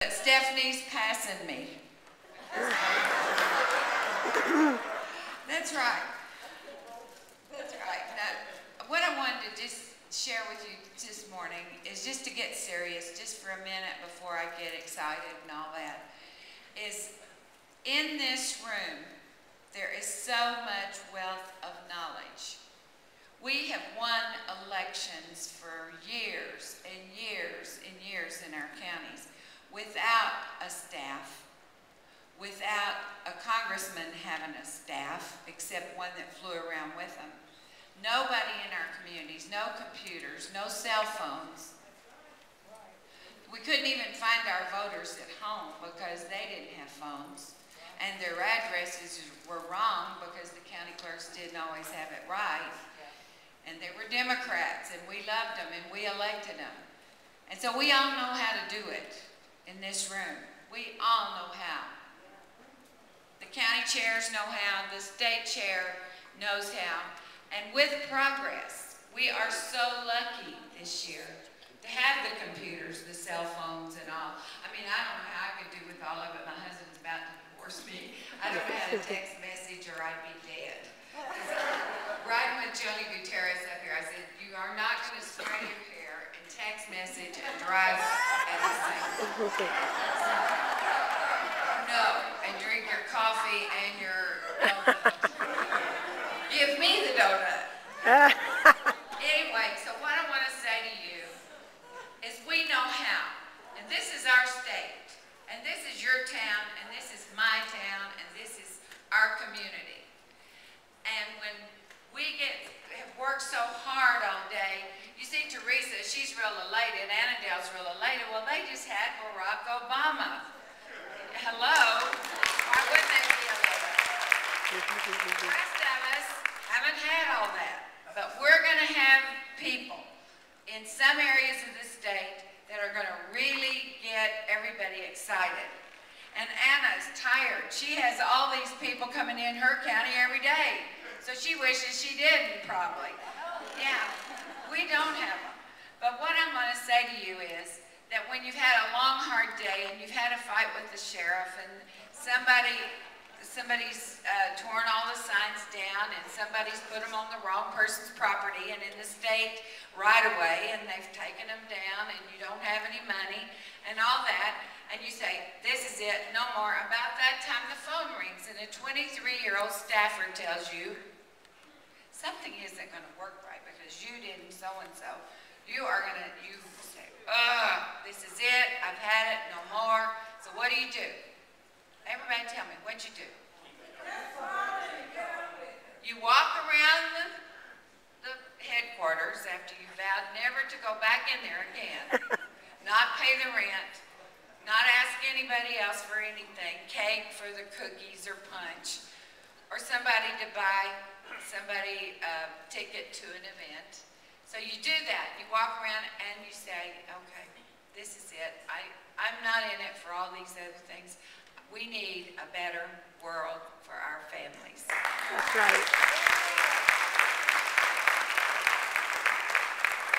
Stephanie's passing me. That's right. That's right. Now, what I wanted to just share with you this morning is just to get serious, just for a minute before I get excited and all that, is in this room, there is so much wealth of knowledge. We have won elections for years and years and years in our counties without a staff, without a congressman having a staff, except one that flew around with them. Nobody in our communities, no computers, no cell phones. We couldn't even find our voters at home because they didn't have phones. And their addresses were wrong because the county clerks didn't always have it right. And they were Democrats, and we loved them, and we elected them. And so we all know how to do it in this room. We all know how. The county chairs know how, the state chair knows how. And with progress, we are so lucky this year to have the computers, the cell phones, and all. I mean, I don't know how I could do with all of it. My husband's about to divorce me. I don't know how to text message or I'd be dead. Riding with Joni Gutierrez up here, I said, you are not going to spray your hair and text message and drive at the same time. No, and drink your coffee and your donut. Give me the donut. Anyway, so what I want to say to you is we know how. And this is our state. And this is your town. And this is my town. And this is our community. And when we have worked so hard all day, you see Teresa, she's real elated. Annandale's real elated. Well, they just had Barack Obama. Hello? Why wouldn't they be elated? The rest of us haven't had all that. But we're going to have people in some areas of the state that are going to really get everybody excited. And Anna's tired. She has all these people coming in her county every day. So she wishes she didn't, probably. Yeah, we don't have them. But what I'm going to say to you is that when you've had a long, hard day and you've had a fight with the sheriff and somebody's torn all the signs down and somebody's put them on the wrong person's property and in the state right away and they've taken them down and you don't have any money and all that, and you say, this is it, no more. About that time the phone rings and a 23-year-old staffer tells you something isn't going to work right because you didn't so-and-so. You say, this is it, I've had it, no more. So what do? Everybody tell me, what'd you do? You walk around the headquarters after you vowed never to go back in there again, not pay the rent, not ask anybody else for anything, cake for the cookies or punch, or somebody to buy somebody a ticket to an event. So you do that. You walk around and you say, okay, this is it. I'm not in it for all these other things. We need a better world for our families. That's right.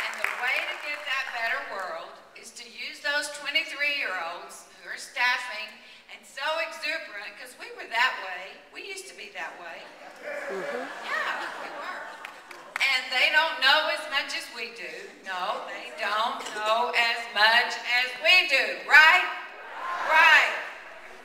And the way to get that better world is to use those 23-year-olds who are staffing and so exuberant, because we were that way. We used to be that way. Yeah, we were. And they don't know as much as we do. No, they don't know as much as we do, right? Right.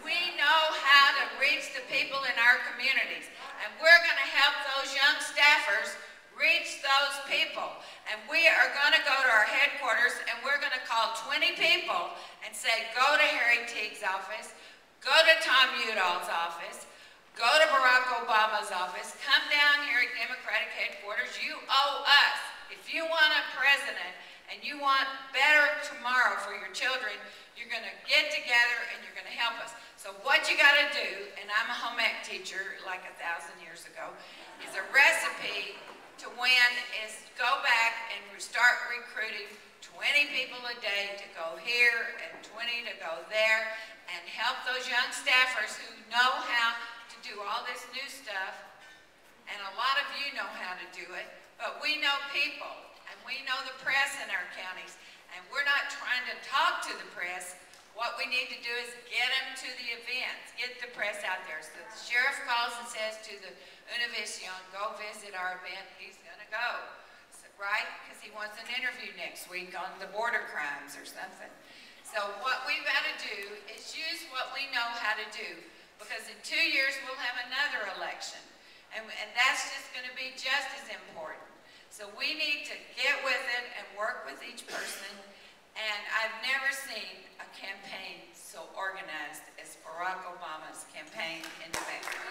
We know how to reach the people in our communities. And we're going to help those young staffers reach those people. And we are going to go to our headquarters and we're going to call 20 people and say, go to Harry Teague's office, go to Tom Udall's office, go to Barack Obama's office, come down here at Democratic headquarters. You owe us. If you want a president and you want better tomorrow for your children, you're going to get together and you're going to help us. So what you got to do, and I'm a home ec teacher like 1,000 years ago, is a recipe to win is go back and start recruiting 20 people a day to go here and 20 to go there and help those young staffers who know how to do all this new stuff. And a lot of you know how to do it, but we know people and we know the press in our counties. And we're not trying to talk to the press, What we need to do is get them to the events, get the press out there. So the sheriff calls and says to the Univision, go visit our event, he's gonna go, so, right? Because he wants an interview next week on the border crimes or something. So what we've got to do is use what we know how to do, because in 2 years we'll have another election, and that's just going to be just as important. So we need to get with it and work with each person, and I've never seen a campaign so organized as Barack Obama's campaign in New Mexico.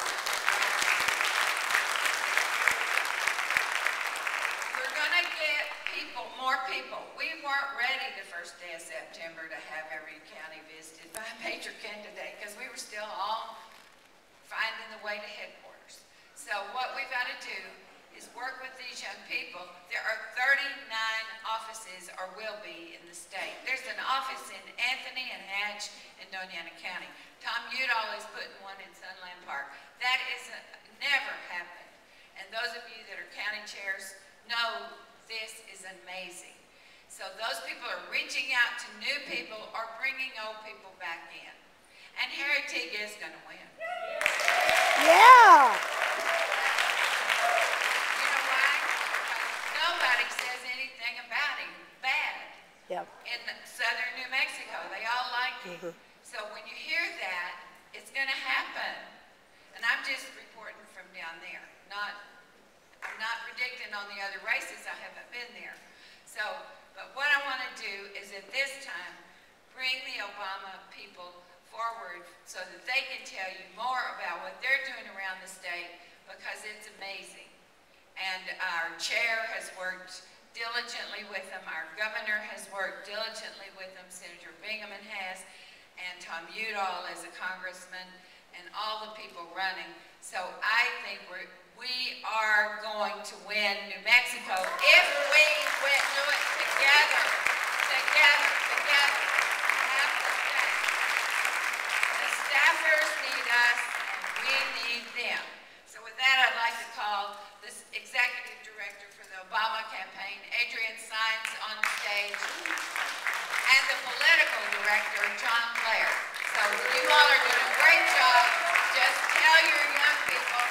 We're going to get people, more people. We weren't ready the first day of September to have every county visited by a major candidate because we were still all finding the way to headquarters. So what we've got to do is work with these young people. There are 39 offices, or will be, in the state. There's an office in Anthony and Hatch in Doña Ana County. Tom Udall is putting one in Sunland Park. That is never happened. And those of you that are county chairs know this is amazing. So those people are reaching out to new people or bringing old people back in. And Harry Teague is going to win. Yeah. You know why? Because nobody says anything about him bad. Yep. In southern New Mexico, they all like him. So when you hear that, it's going to happen. And I'm just reporting from down there. I'm not predicting on the other races. I haven't been there. So, but what I want to do is at this time, bring the Obama people forward so that they can tell you more about what they're doing around the state, because it's amazing. And our chair has worked diligently with them. Our governor has worked diligently with them. Senator Bingaman has, and Tom Udall as a congressman, and all the people running. So I think we are going to win New Mexico if we do it together. Have the staff. The staffers need us, and we need them. So with that, I'd like to call this executive director for the Obama campaign, Adrian Sines, on the stage, and the political director, John Blair. So you all are doing a great job. Just tell your young people